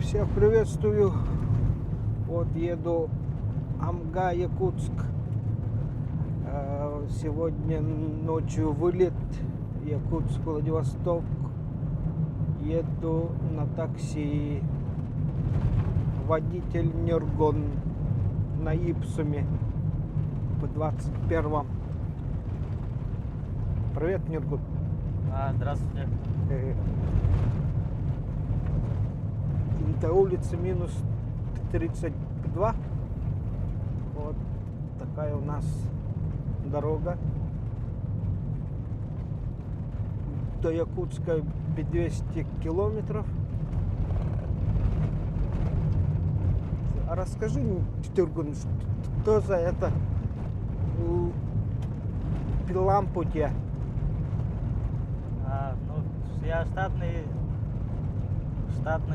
Всех приветствую. Вот еду Амга, Якутск. Сегодня ночью вылет Якутск, Владивосток. Еду на такси. Водитель Нергон на Ипсуме в 21-м. Привет, Нергон. Здравствуйте. До улицы минус 32. Вот такая у нас дорога. До Якутска 200 километров. А расскажи, Тюргун, что за это лампа у тебя? Я штатный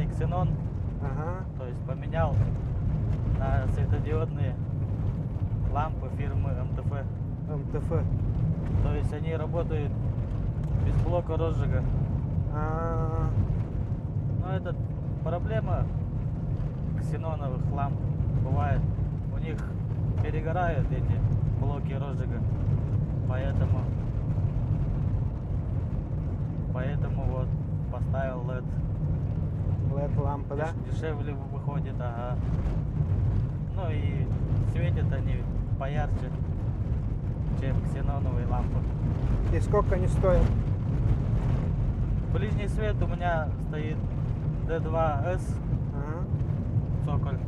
ксенон, Ага. то есть поменял на светодиодные лампы фирмы МТФ. МТФ. То есть они работают без блока розжига. Но это проблема ксеноновых ламп бывает. У них перегорают эти блоки розжига. Поэтому вот поставил LED. LED лампа, да? Дешевле выходит, ага. Ну и светят они поярче, чем ксеноновые лампы. И сколько они стоят? Ближний свет у меня стоит D2S Ага. цоколь.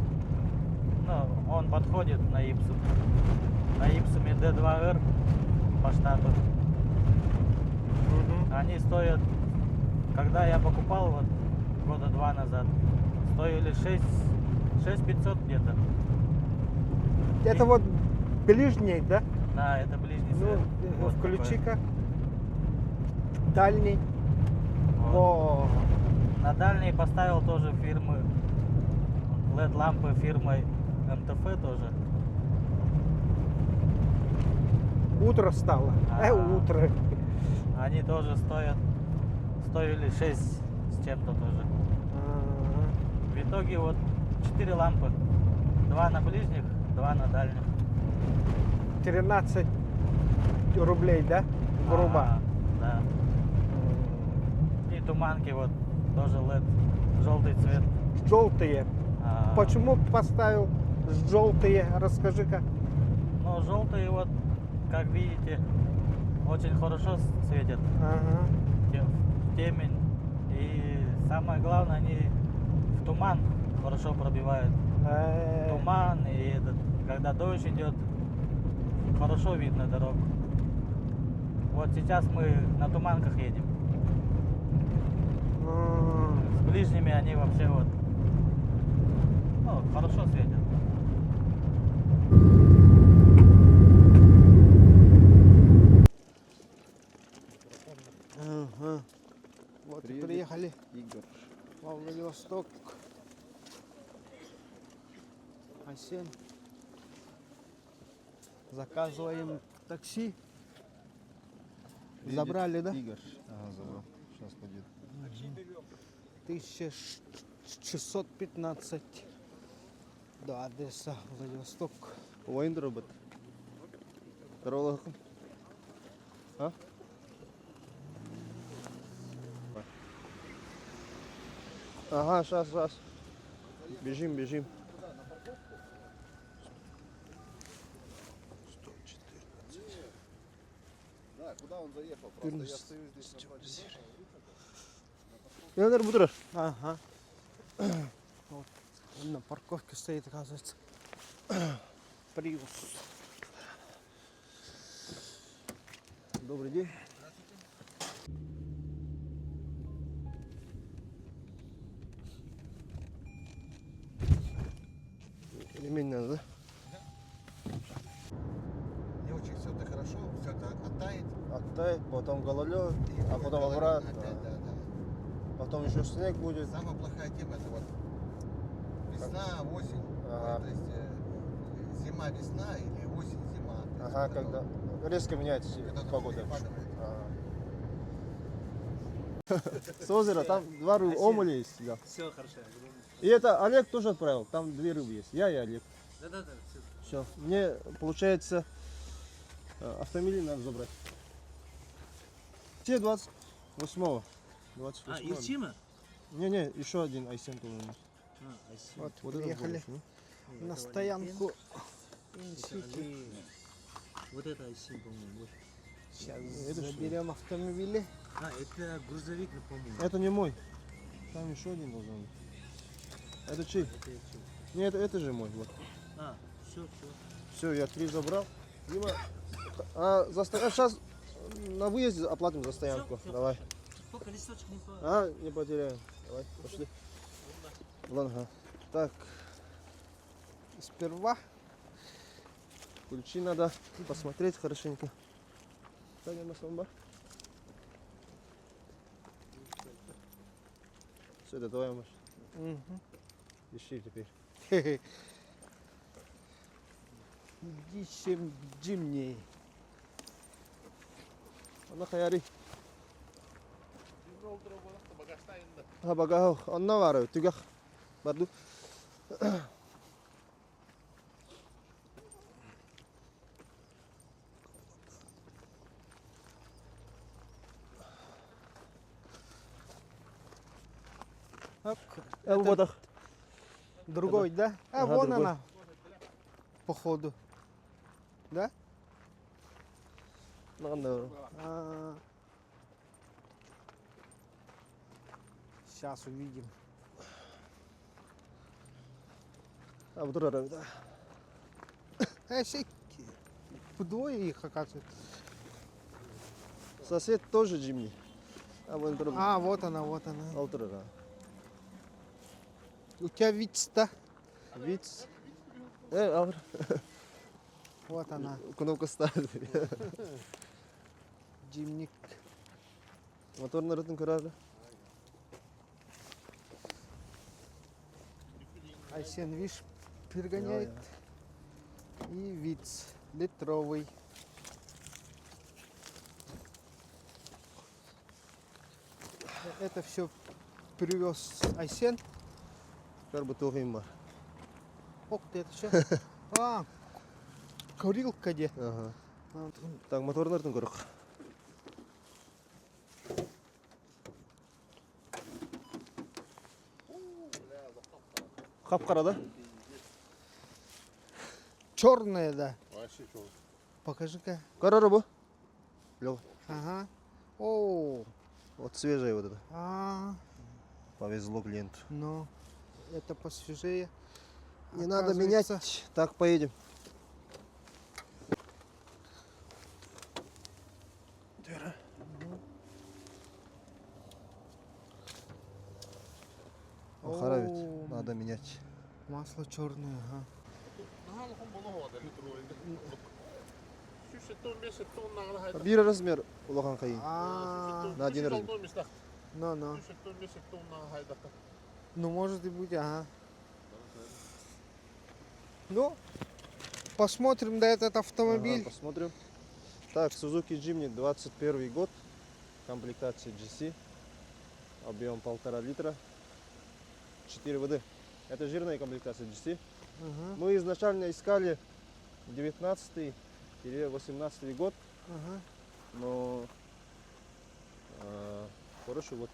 Ну, он подходит на Ипсум. На Ипсуме D2R по штату. Мгм. Они стоят, когда я покупал вот года 2 назад, стоили 6500 где-то. Это вот ближний, да? Да, это ближний свет. Ну, Вот включи-ка. Дальний. такой. Во. На дальний поставил тоже фирмы, LED лампы фирмой МТФ тоже. Утро стало. Утро. Они тоже стоили 6 с чем-то тоже. Ага. В итоге вот 4 лампы. 2 на ближних, 2 на дальних. 13 рублей, да? Грубо. Ага, да. И туманки вот тоже LED, желтый цвет. Желтые. А, Почему поставил желтые? Расскажи-ка. Ну, желтые вот, как видите, очень хорошо светят. Ага. В темень. И самое главное, они в туман хорошо пробивают. Туман и когда дождь идет, хорошо видно дорогу. Вот сейчас мы на туманках едем. С ближними они вообще вот, ну, хорошо светят. Ага. Вот и приехали Игорь. во Владивосток. А7. Заказываем такси. Забрали, да? Игорь. Ага, забрал. Сейчас пойдет. 1615 до Одесса, Владивосток. Oyun робот. Здорово. А? Ага, сейчас. Бежим. 114. Да, куда он заехал? Просто я стою здесь. Яндар Будраш. Ага. Вот на парковке стоит, оказывается, Приус. Добрый день. Ремень надо, да? Не очень все это хорошо, все это оттает. Оттает, потом гололед, и а будет потом гололед обратно. опять, да. Потом еще снег будет. Самая плохая тема это вот весна, осень. Ага. То есть зима, весна или осень, зима. То есть Ага, вот когда оно, резко меняется когда оно погода. перепадает. С озера там два омуля есть. Да. Все хорошо. И это Олег тоже отправил. Там 2 рыбы есть. Я и Олег. Да-да-да. Все. Мне, получается, автомобиль надо забрать. Те 28-го. 28-го. А, Ирчима? Не, еще один айсен, по-моему. А, Айсим. Вот этот приехали голос, ну. на стоянку Инсити. Вот это Айсим, по-моему. вот. Сейчас Это что? заберем автомобили. А, это грузовик, по-моему. Это не мой. Там еще один должен быть. Это чей? Это Ирчим. Нет, это же мой. Вот. А, все. Все, я 3 забрал. Дима, сейчас на выезде оплатим за стоянку. Всё. Давай. Сколько листочек не по... Не потеряем. Давай, пошли. Ладно. Так, Сперва ключи надо посмотреть хорошенько. Все, это твоя машина. Ищи теперь. ищем Джимни. Она хаяри. Багаж. Онна var tügah. Bardu. Оп, Вот так. другой, да? А, Ага, вон другой. она. Походу. Да? Надо. Сейчас увидим. Буdur arabada. Вдвое их оказывается. Сосед тоже Джимни. Вон друг. А, вот она, вот она. Алтыра. У тебя виц-то? Виц. Алır. Вот она. Кнопка ставит. Джимник. Motorun kararı. Айсен, видишь, перегоняет. И виц. Литровый. Это все привез Айсен. Kar bu tohum var. Ох ты, это что? А, курилка где? Ага. Так, motorların kırık. Kapkara da. Черная, да. Вообще что? Покажи-ка. Kararı bu. Yok. Ага. О, Вот свежая вот это. Повезло клиенту. ну, это посвежее. Не надо Оказывается, менять. Так, поедем. Охара О, ведь. Надо менять. Масло черное, ага. Bir размер улахан кайын. На один размер. Ну. Ну, может и быть, ага. Ну, посмотрим на этот автомобиль. Ага, посмотрим. Так, Suzuki Jimny 21 год. Комплектация GC. Объем 1,5 литра. 4 ВД. Это жирная комплектация GC. Ага, Мы изначально искали 19-18 год, ага. но хороший вот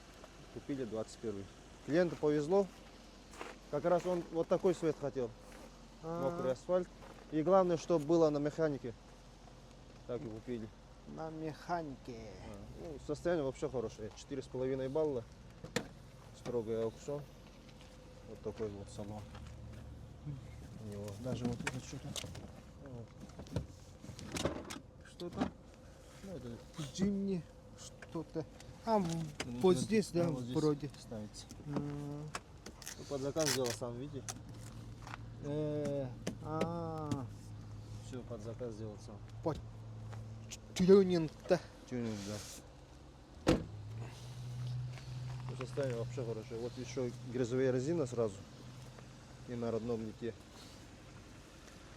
купили 21. Клиенту повезло. Как раз он вот такой цвет хотел. Мокрый асфальт. И главное, чтобы было на механике. Так и купили. На механике. Ну, состояние вообще хорошее. 4,5 балла. Строгое аукцион. Вот такой вот салон. У него даже вот это что-то. Что там? Ну, это Джимни что-то. А, вот здесь, да, вот здесь вроде. ставится. М, Ну, под заказ сделал сам, видите? Все под заказ сделал сам. Тюнинг-то. Тюнинг, да. Ну, состояние вообще хорошее. Вот еще грязовая резина сразу. И на родном лите.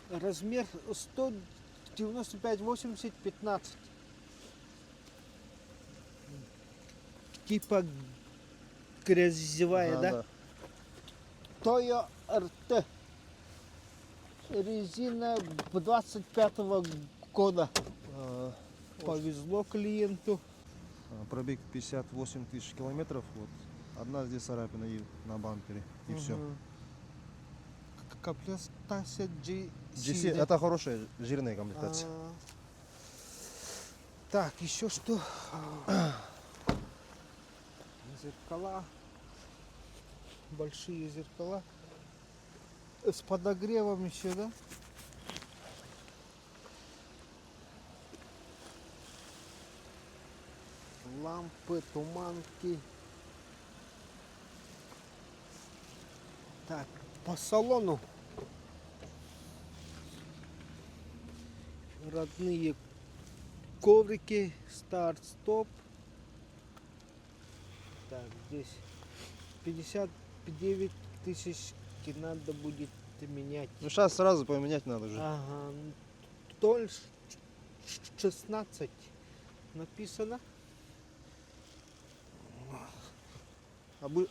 Размер 195-80-15. Типа грязевая, Ага, да? Toyo RT. Резина 25-го года. А, Повезло клиенту. Пробег 58 тысяч километров. Вот. Одна здесь царапина и на бампере. И все. Мгм. Комплектация GC. GC, да? это хорошая жирная комплектация. А, Так, еще что? Зеркала. Большие зеркала. С подогревом еще, да? Лампы, туманки. Так, по салону. Родные коврики, старт-стоп. Так, здесь 59 тысяч надо будет менять. Ну сейчас сразу поменять надо уже. Ага, толь 16 написано.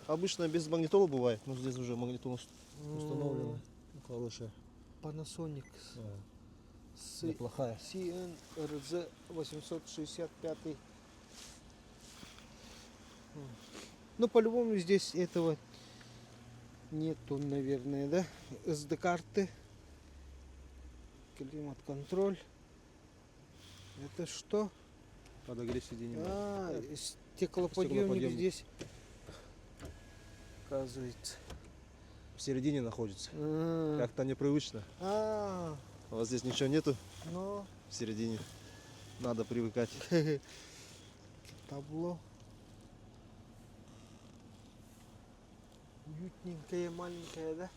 Обычно без магнитола бывает, но здесь уже магнитола установлена. Хорошая. Panasonic с Неплохая. CNRZ 865. Ну, по-любому здесь этого нету, наверное, да? SD-карты. Климат-контроль. Это что? Подогрев сиденья. Стеклоподъемник Стеклоподъемник. здесь. Оказывается. В середине находится. А, Как-то непривычно. а, У вас здесь ничего нету ну, в середине. Надо привыкать. табло. Уютненькое, маленькое, да?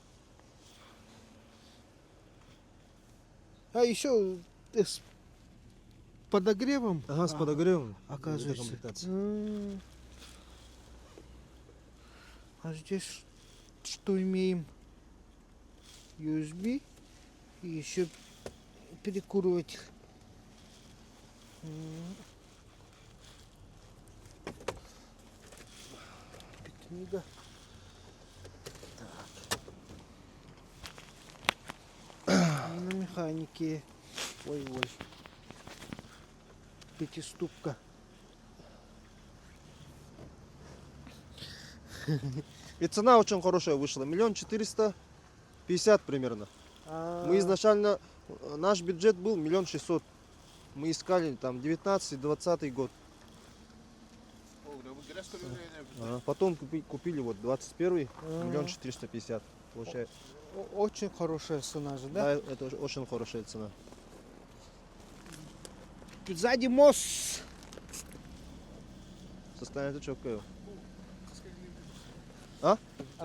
А еще с подогревом. Ага, с подогревом. Оказывается. Это комплектация. А здесь что имеем? USB и еще перекуриватель. Книга. На механике. Ой-ой. Пятиступка. И цена очень хорошая вышла. 1 450 000 примерно. Мы изначально, наш бюджет был 1 600 000. Мы искали там 19-20 год. Потом купили вот 21-й, 1 450 000. Получается. Очень хорошая цена же, Да, да? это очень хорошая цена. Сзади мост. Состояние четкое. А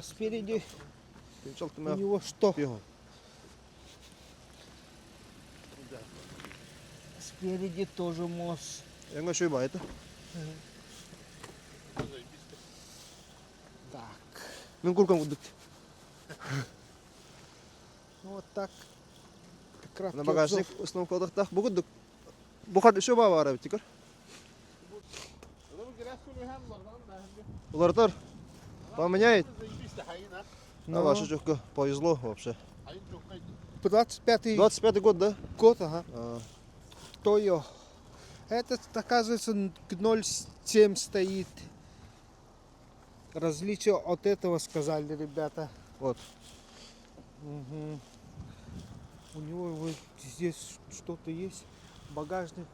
спереди у него что? Спереди тоже мост. Я говорю, что это? Так. Ну, куркам вот Ну вот так. Краткий на багажник обзор. основном кодах бүгін бұқат үші баба арабы текер. Улартар поменяет. Ну, А ваше чувка повезло вообще. 25-й 25-й год, да? год, ага. А, Тойо. Этот, оказывается, 0,7 стоит. Различие от этого сказали ребята. вот. Мгм. У него вот здесь что-то есть. Багажник.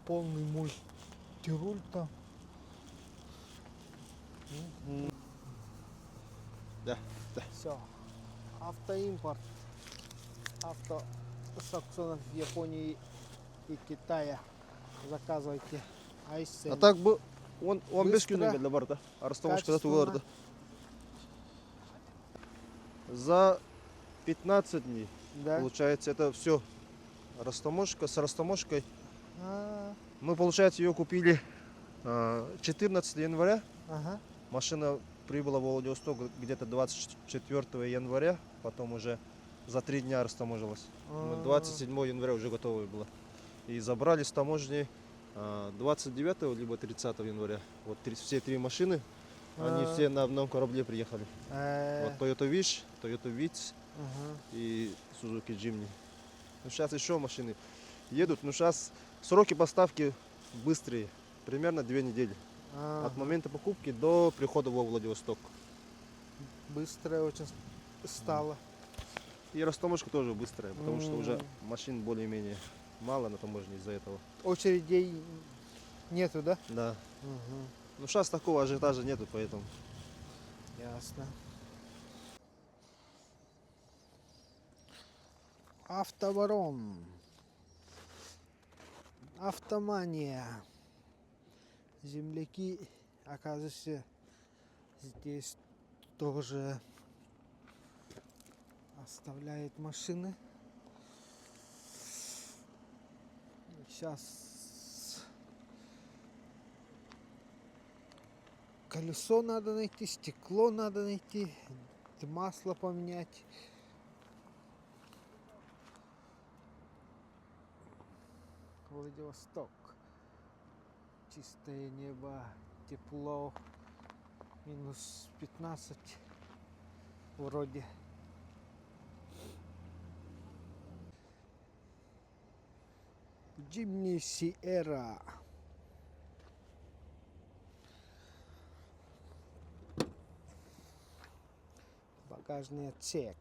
Полный мультируль там. Да, да. Все. Автоимпорт. Авто с аукционов Японии и Китая. Заказывайте. Айсен. А так бы он без Быстро, күннен келді бар да. Арыстамаш когда качественно. туғарды. За 15 дней. Да? Получается, это все растаможка с растаможкой. А, Мы, получается, ее купили 14 января. ага. Машина прибыла в Владивосток где-то 24 января. Потом уже за 3 дня растаможилась. Мы 27 января уже готовы было. И забрали с таможни 29 либо 30 января. Вот все три машины, они все на одном корабле приехали. Вот Toyota Wish, Toyota Vitz и Suzuki Jimny. Ну, сейчас еще машины едут, но сейчас сроки поставки быстрые, примерно 2 недели. От момента покупки до прихода во Владивосток. Быстро очень стало. И растаможка тоже быстрая, потому что уже машин более-менее мало на таможне из-за этого. Очередей нету, да? Да. Ну сейчас такого ажиотажа нету, поэтому. Ясно. Автоворон. Автомания. Земляки, оказывается, здесь тоже оставляют машины. Сейчас колесо надо найти, стекло надо найти, масло поменять. Владивосток. Чистое небо, тепло, минус 15 вроде. Jimny Sierra. Багажный отсек.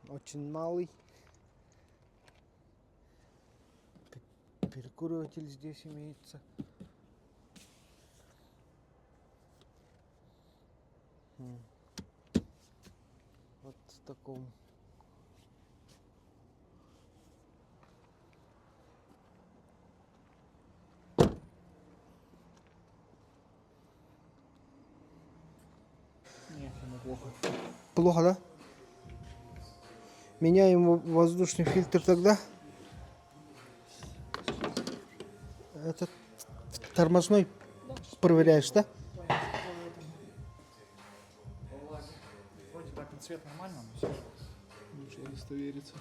Очень малый. Перекуриватель здесь имеется. Вот в таком. Нет, плохо. Плохо, да? Меняем воздушный фильтр тогда. Этот тормозной проверяешь, да? Вроде так на цвет нормально, но все. Лучше удостовериться.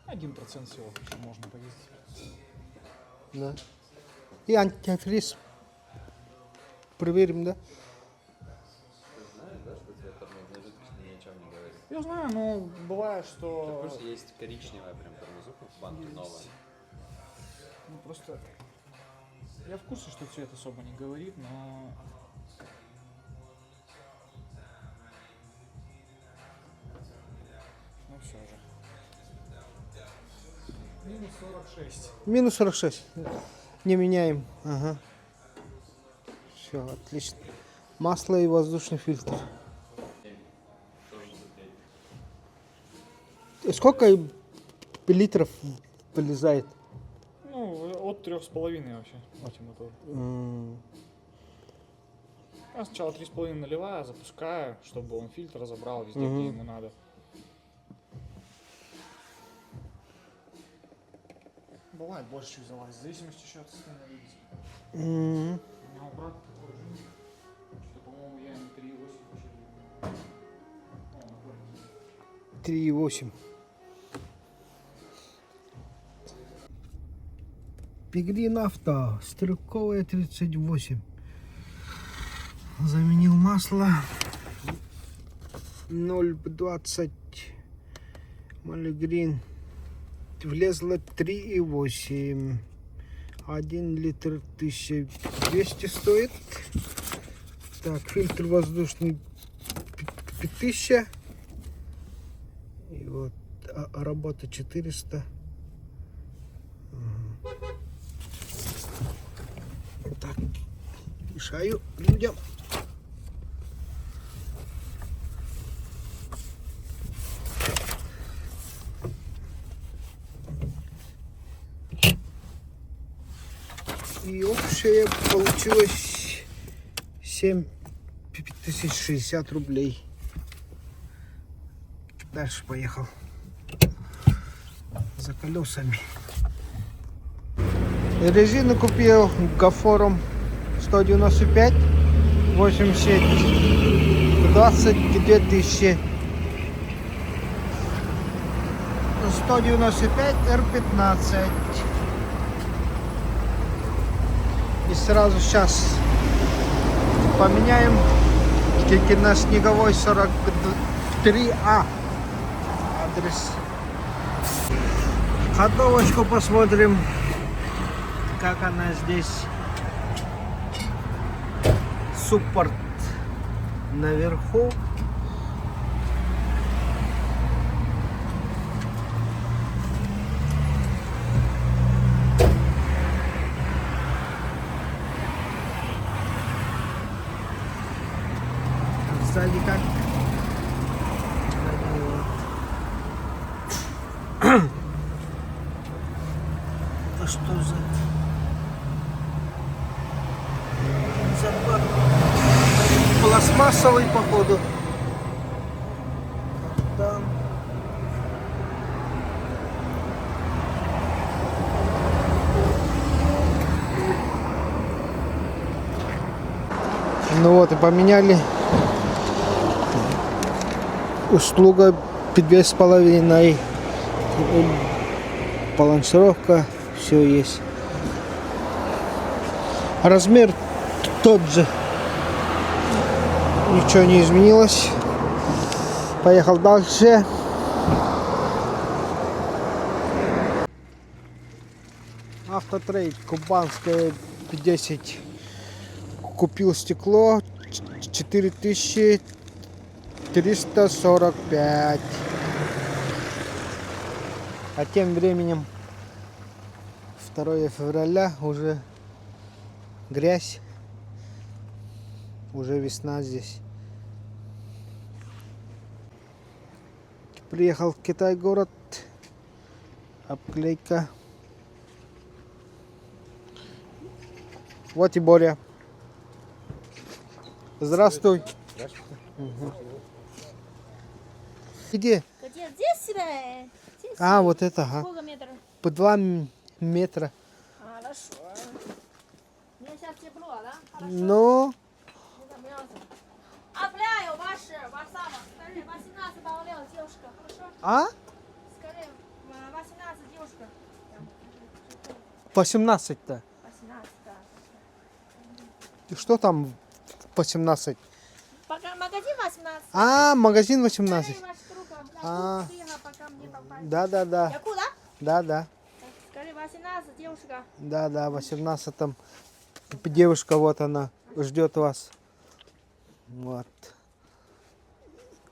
1% всего еще можно поездить. Да. И антифриз проверим, да? Знаешь, да, что цвет тормозной жидкости ни о чем не говорит? Я знаю, но бывает, Тут что... просто есть коричневая прям тормозуха в банке новая. Ну, просто... Я в курсе, что цвет особо не говорит, но... Ну все же. Минус 46. Минус 46. Не меняем. Ага. Все, отлично. Масло и воздушный фильтр. Сколько литров вылезает? Ну, от 3,5 вообще. Этим мотор. Я сначала 3,5 наливаю, запускаю, чтобы он фильтр разобрал везде, где ему надо. Бывает больше чуть залазит, в зависимости еще от состояния двигателя. У меня у брата такой же. Что, по-моему, я ему 3,8 вообще. 3,8. Пигрин авто, стрелковая 38. Заменил масло 0,20 Малигрин. Влезло 3,8. 1 литр 1200 стоит. Так, фильтр воздушный 5000. И вот работа 400. Так, мешаю людям. И общее получилось 7060 рублей. Дальше поехал за колесами. Резину купил Гафором 195 80 22 тысячи. 195 R15. И сразу сейчас поменяем на Снеговой 43А. Адрес. Ходовочку посмотрим, как она здесь. Суппорт наверху. Сзади как? Это что за забор? Пластмассовый, походу. Там. Ну вот и поменяли. Услуга 2,5. Балансировка, все есть. Размер тот же. Ничего не изменилось. Поехал дальше. Автотрейд, кубанская 10. Купил стекло 4345. А тем временем 2 февраля, уже грязь, уже весна здесь. Приехал в Китай город, обклейка. Вот и Боря. Здравствуй. Угу. Где? Где? Здесь себе? Здесь А, себе. вот это, ага. Сколько метров? По 2 метра. Хорошо. Мне сейчас тепло, да? Хорошо. Ну, Не замерзну. Обляю ваше, Варсама. Скорее, 18 добавляла девушка. Хорошо? а? Скорее, 18 девушка. 18-то. 18, да. Что там 18? Пока магазин 18. А, магазин 18. Скорее, ваша рука. А. Пока мне попасть. Да. Я куда? Да. Скорее, 18 девушка. Да, 18 там девушка, вот она, ждет вас. Вот.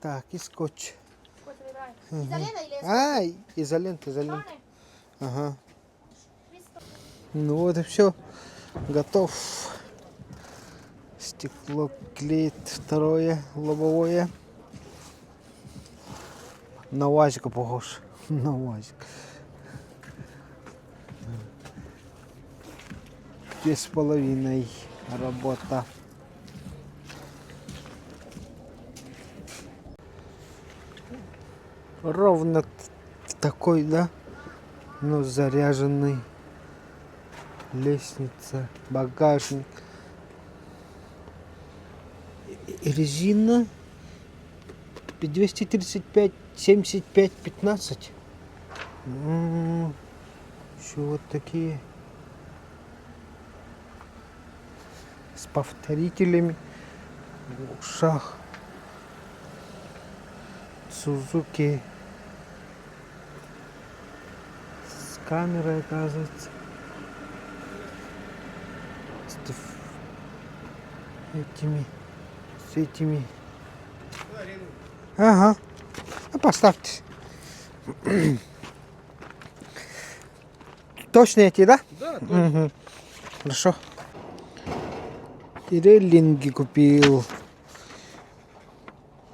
Так, и скотч. Сколько выбирай? Изолента или А, изолента. черный? Ага. Ну вот и все. Готов. Стекло клеит 2 лобовое. На УАЗика похож. На УАЗик. 2,5 работа. Ровно такой, да? Ну, заряженный. Лестница, багажник. И резина 235, 75, 15. Еще вот такие. С повторителями в ушах. Сузуки. С камерой, оказывается. С этими. Ага. Ну, поставьте. Точно эти, да? Да, Угу. Хорошо. И рейлинги купил.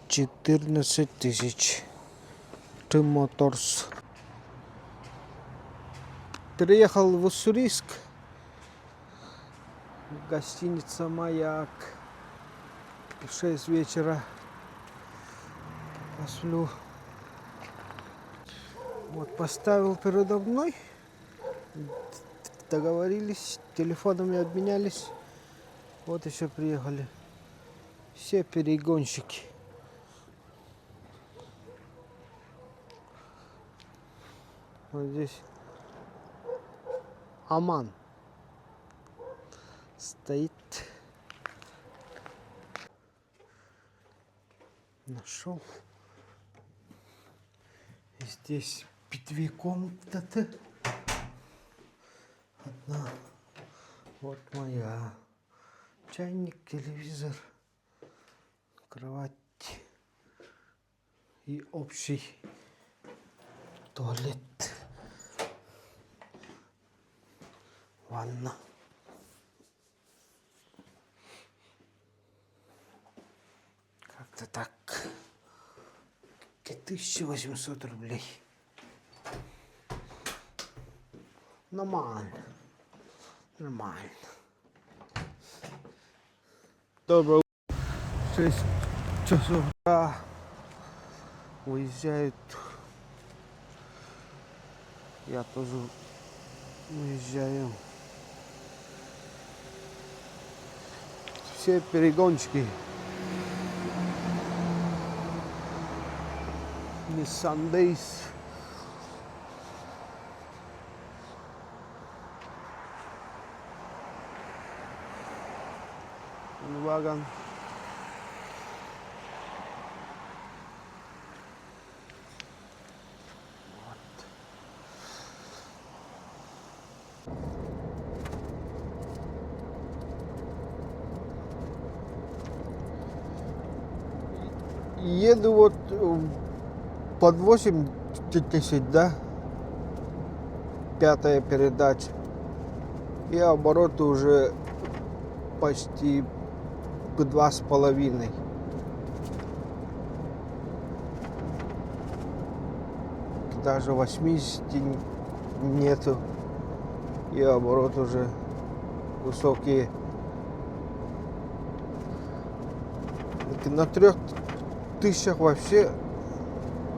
14 тысяч. Team Motors. Приехал в Уссурийск. Гостиница «Маяк». 6 вечера. Посплю. Вот поставил передо мной. Договорились, телефонами обменялись. Вот еще приехали. Все перегонщики. Вот здесь Оман. стоит. Нашел. Здесь две комнаты. Одна вот моя. Чайник, телевизор, кровать и общий туалет. Ванна. Как-то так. 1800 рублей. Нормально. Нормально. Доброе утро. 6 часов утра. Уезжают. Я тоже уезжаю. Все перегончики. Nissan Days. Вагон. Еду вот под 80, да? 5-я передача. И обороты уже почти 2,5. Даже 80 нету. И оборот уже высокие. На 3000 вообще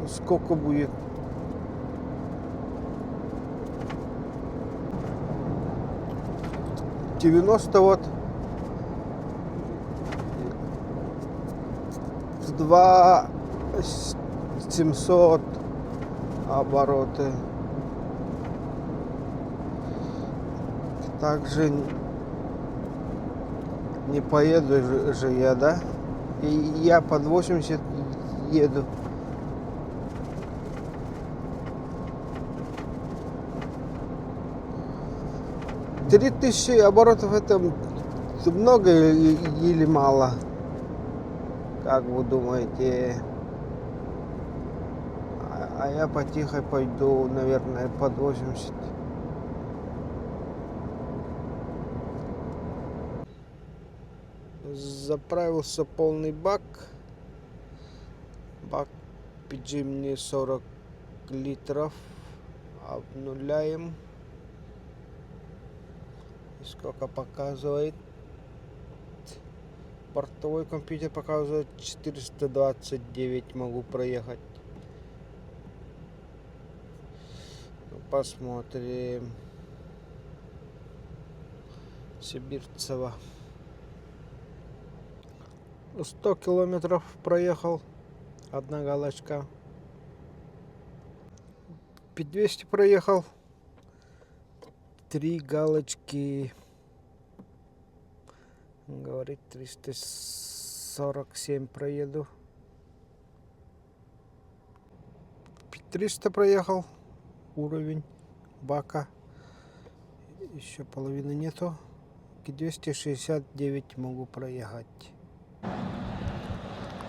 сколько будет? $90 вот. 2700 обороты. Также не поеду же я, да? И я под 80 еду. $3000 оборотов это много или мало? Как вы думаете? А я потихо пойду, наверное, под 80. Заправился полный бак. Бак PG мне 40 литров. Обнуляем. И сколько показывает? Бортовой компьютер показывает 429. Могу проехать. Посмотрим. Сибирцево. 100 километров проехал. Одна галочка. 200 проехал. 3 галочки. Говорит 347 проеду. 300 проехал. Уровень бака. Еще половины нету. 269 могу проехать.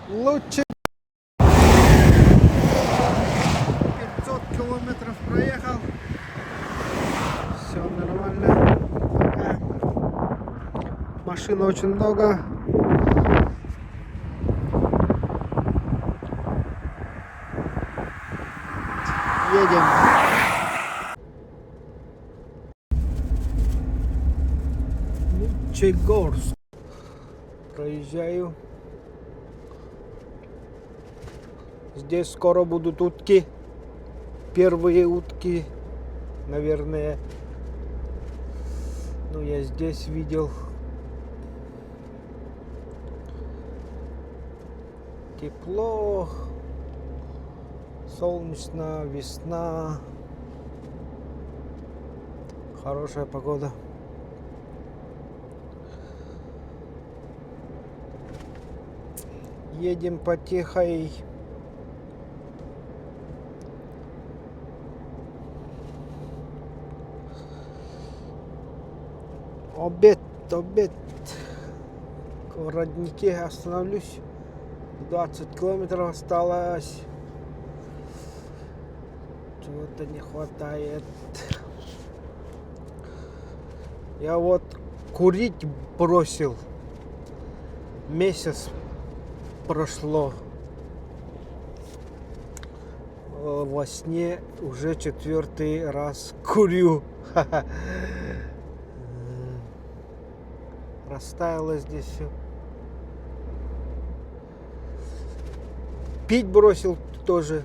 Лучше 500 километров проехал. Все нормально. Машин очень много. Едем. Чегорск. Проезжаю. Здесь скоро будут утки. Первые утки, наверное. Ну, я здесь видел. Тепло. Солнечно, весна. Хорошая погода. Едем потихой. Обед. В роднике остановлюсь. 20 километров осталось. Чего-то не хватает. Я вот курить бросил. Месяц прошло. Во сне уже 4-й раз курю. Растаяло здесь все. Пить бросил тоже.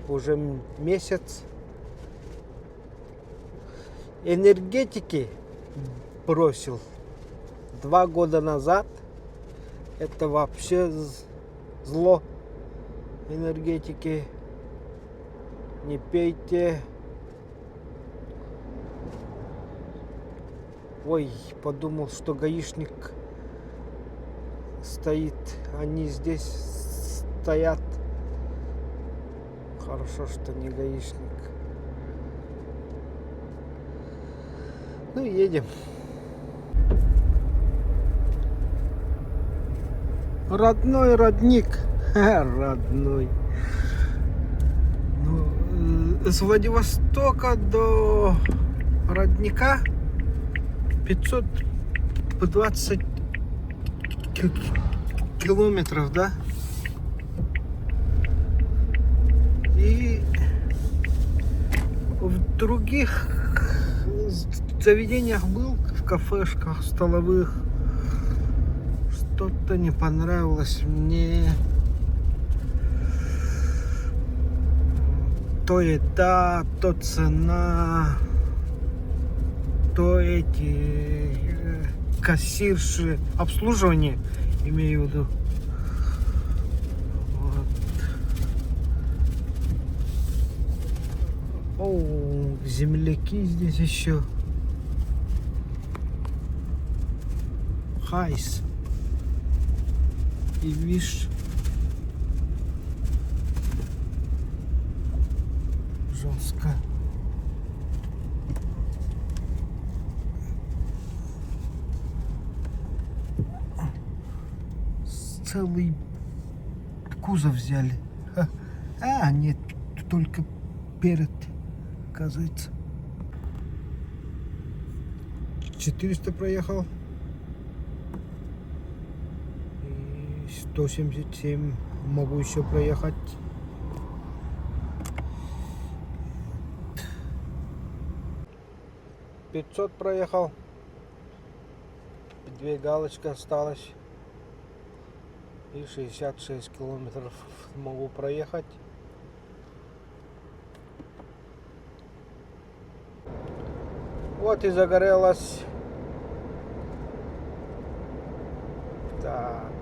Уже месяц. Энергетики бросил 2 года назад. Это вообще зло. Энергетики. Не пейте. Ой, подумал, что гаишник стоит. Они здесь стоят. Хорошо, что не гаишник. Ну, едем. Родной родник. Родной. Ну, с Владивостока до родника 520 километров, да? И в других заведениях был, в кафешках, столовых. Что-то не понравилось мне. То еда, то цена, то эти кассирши, обслуживание, имею в виду. Вот. О, земляки здесь еще. Хайс. И виш. Жестко. Целый кузов взяли. А, нет, только перед, оказывается. 400 проехал. И 177 могу еще проехать. — 500 проехал. 2 галочки осталось. И 66 километров могу проехать. Вот и загорелась. Так,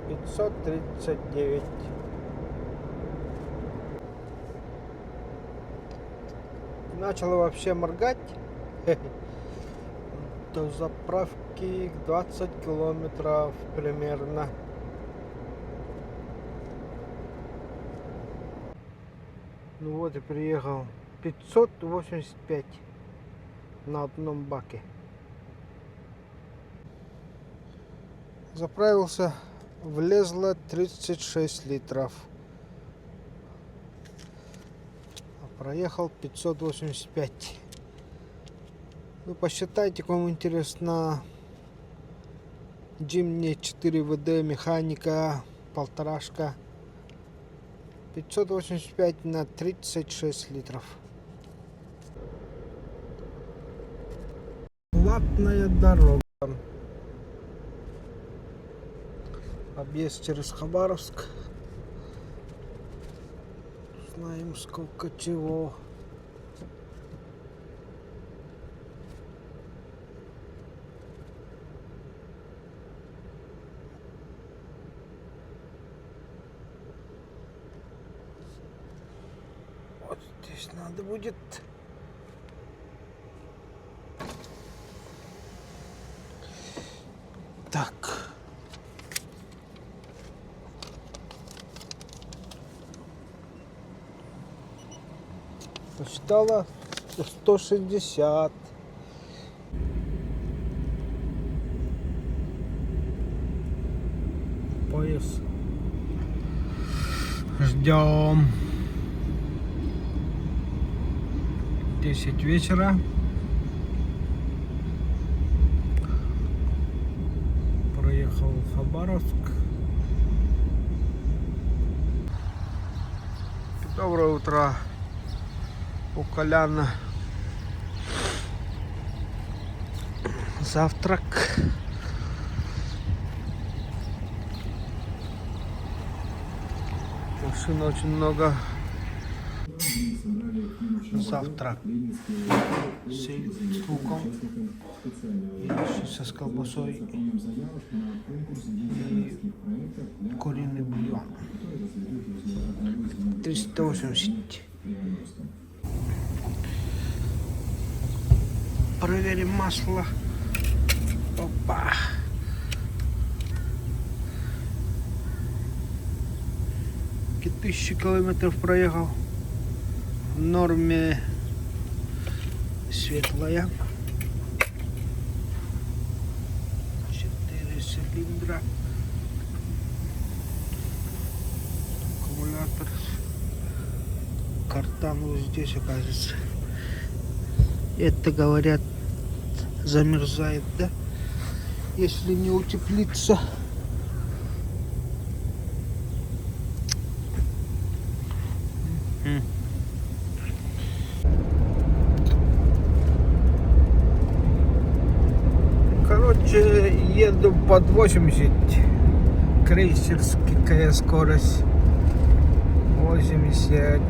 539. Начало вообще моргать. До заправки 20 километров примерно. Ну вот и приехал. 585 на одном баке. Заправился, влезло 36 литров. А проехал 585. Вы посчитайте, кому интересно. Джимни 4 ВД, механика, 1,5. 585 на 36 литров. Платная дорога. Объезд через Хабаровск. Знаем, сколько чего. Вот здесь надо будет. Так. Читала 160. Пояс. Ждем. 10 вечера. Проехал в Хабаровск. Доброе утро. У Коляна завтрак. Машин очень много. Завтрак с луком, яичница с колбасой и куриный бульон. 380. Проверим масло. Опа. И 1000 километров проехал. В норме светлая. 4 цилиндра. Аккумулятор. Картан вот здесь оказывается. Это, говорят, замерзает, да? Если не утеплится. Короче, еду под 80. Крейсерская скорость 80.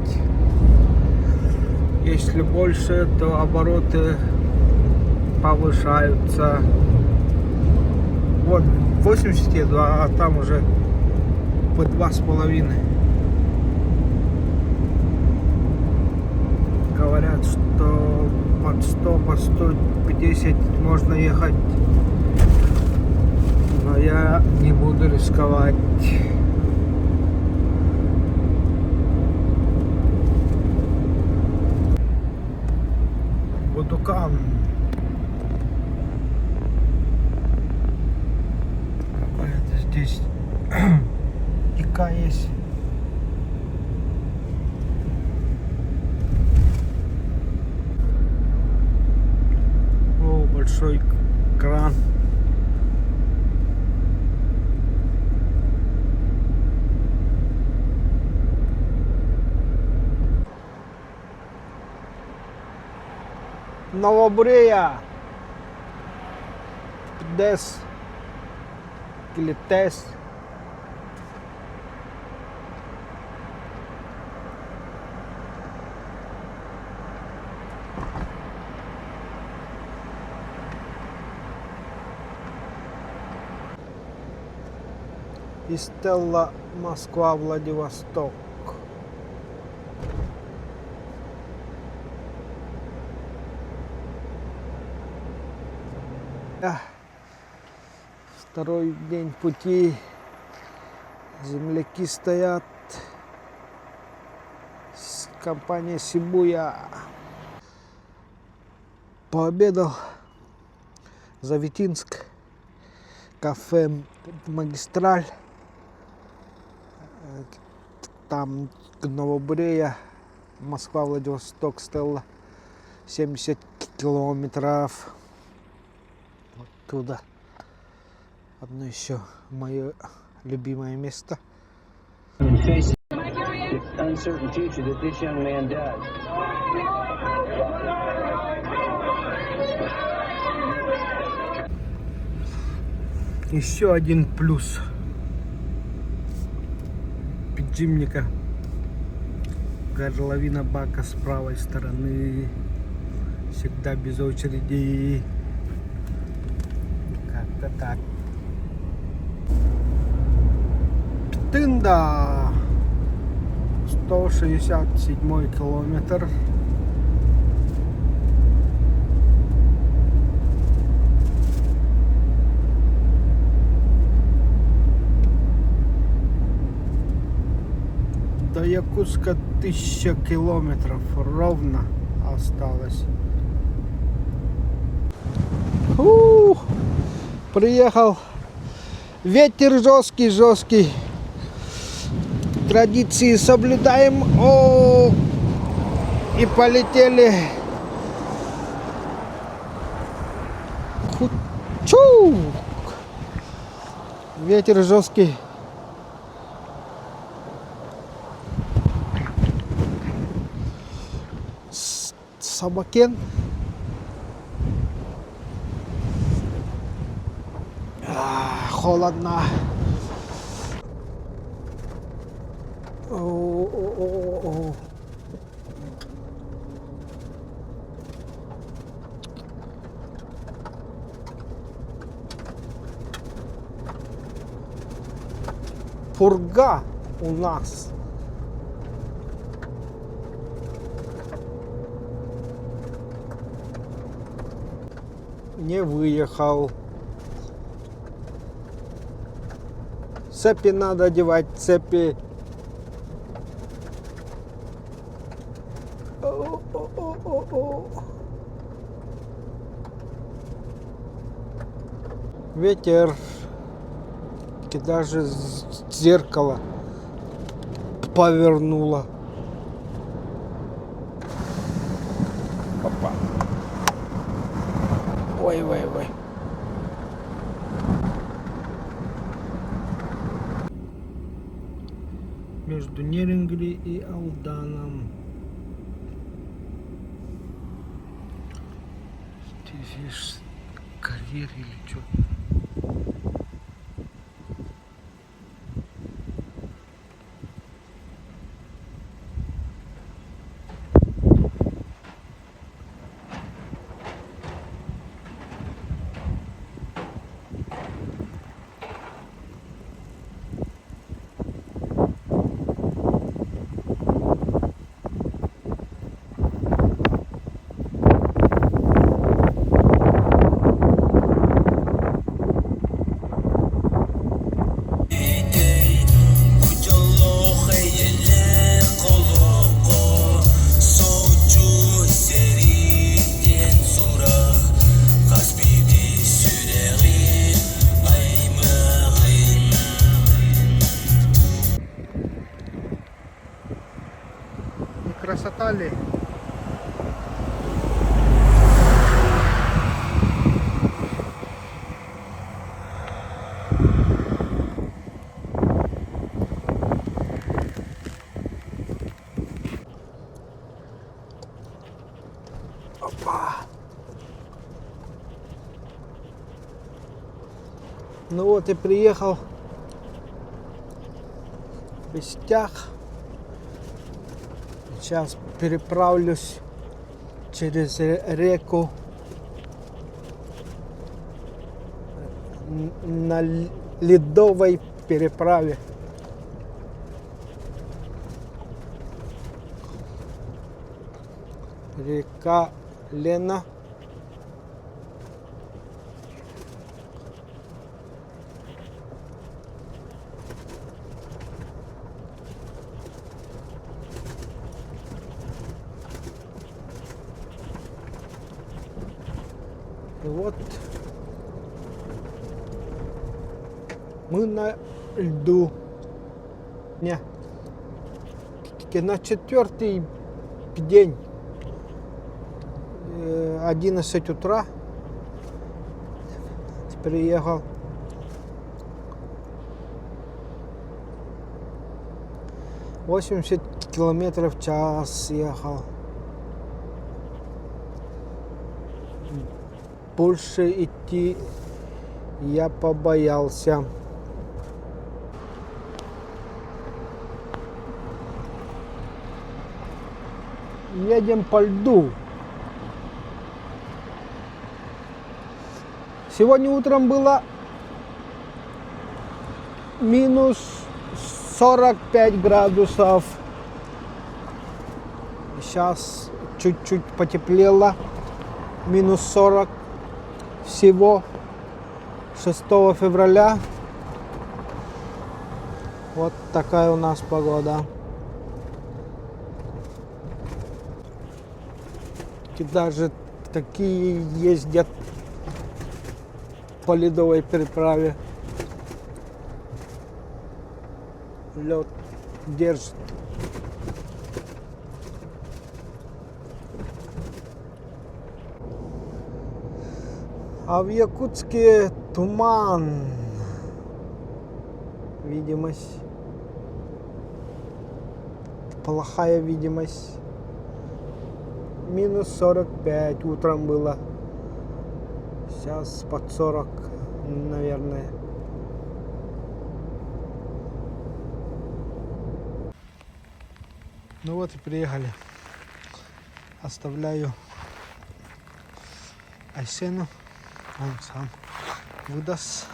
Если больше, то обороты повышаются. Вот 80 еду, а там уже по 2,5. Говорят, что под 100, по 150 можно ехать. Но я не буду рисковать. Будукан. Какая-то здесь ика есть. О, большой кран. Новобрея. Дес. Или Тес. И Стелла Москва, Владивосток. Второй день пути. Земляки стоят. Компания Сибуя. Пообедал. Завитинск. Кафе Магистраль. Там Новобрея. Москва, Владивосток, Стелла. 70 километров. Оттуда. Одно еще мое любимое место. Еще один плюс подзимника. Горловина бака с правой стороны. Всегда без очереди. Как-то так. Тында. 167 километр. Якутска 1000 километров ровно осталось. Приехал. Ветер жесткий. Традиции соблюдаем. И полетели. Чу! Ветер жесткий. Собакен. Холодно. О. Пурга у нас. Не выехал. Цепи надо одевать, цепи. Ветер. И даже зеркало повернуло. Опа. Ой. Между Нерингли и Алданом. Здесь карьер или что? Красота ли? Опа. Ну вот и приехал в Пестях. Сейчас переправлюсь через реку на ледовой переправе. Река Лена. Вот мы на льду. Не. На 4-й день. 11 утра приехал. — 80 километров в час ехал. Больше идти я побоялся. Едем по льду. Сегодня утром было минус 45 градусов. Сейчас чуть-чуть потеплело. Минус 40. Всего 6 февраля. Вот такая у нас погода. Девушки даже такие ездят по ледовой переправе. Лед держит. А в Якутске туман. Видимость. Плохая видимость. Минус 45 утром было. Сейчас под 40, наверное. Ну вот и приехали. Оставляю Айсену. Он сам выдаст.